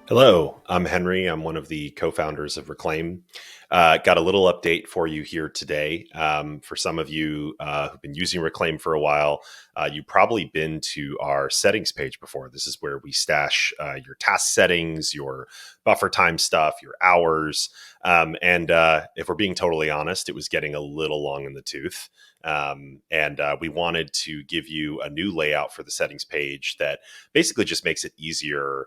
Hello, I'm Henry. I'm one of the co-founders of Reclaim. Got a little update for you here today. For some of you who've been using Reclaim for a while, you've probably been to our settings page before. This is where we stash your task settings, your buffer time stuff, your hours. And if we're being totally honest, it was getting a little long in the tooth. And we wanted to give you a new layout for the settings page that basically just makes it easier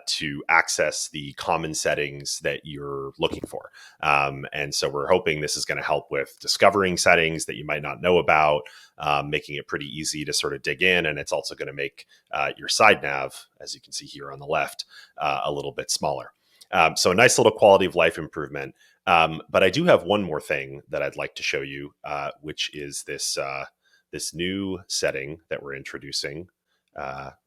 to access the common settings that you're looking for. And so we're hoping this is going to help with discovering settings that you might not know about, making it pretty easy to sort of dig in. And it's also going to make your side nav, as you can see here on the left, a little bit smaller. So a nice little quality of life improvement. But I do have one more thing that I'd like to show you, which is this new setting that we're introducing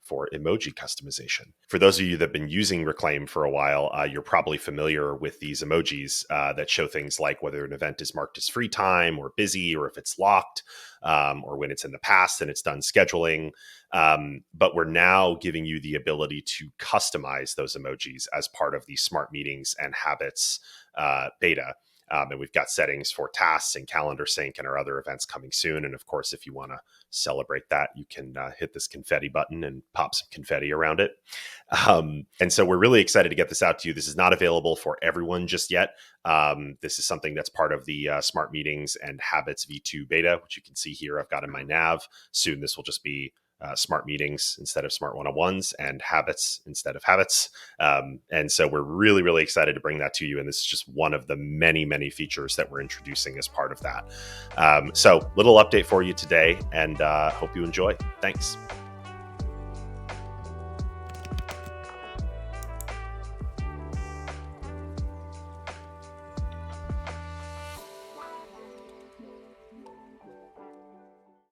for emoji customization. For those of you that have been using Reclaim for a while, you're probably familiar with these emojis that show things like whether an event is marked as free time or busy, or if it's locked, or when it's in the past and it's done scheduling. But we're now giving you the ability to customize those emojis as part of the Smart Meetings and Habits beta. And we've got settings for tasks and calendar sync and our other events coming soon. And of course, if you want to celebrate that, you can hit this confetti button and pop some confetti around it. And so we're really excited to get this out to you. This is not available for everyone just yet. This is something that's part of the Smart Meetings and Habits V2 beta, which you can see here. I've got in my nav. Soon this will just be Smart Meetings instead of Smart 101s and Habits instead of Habits. And so we're really, really excited to bring that to you. And this is just one of the many, many features that we're introducing as part of that. So little update for you today, and hope you enjoy. Thanks.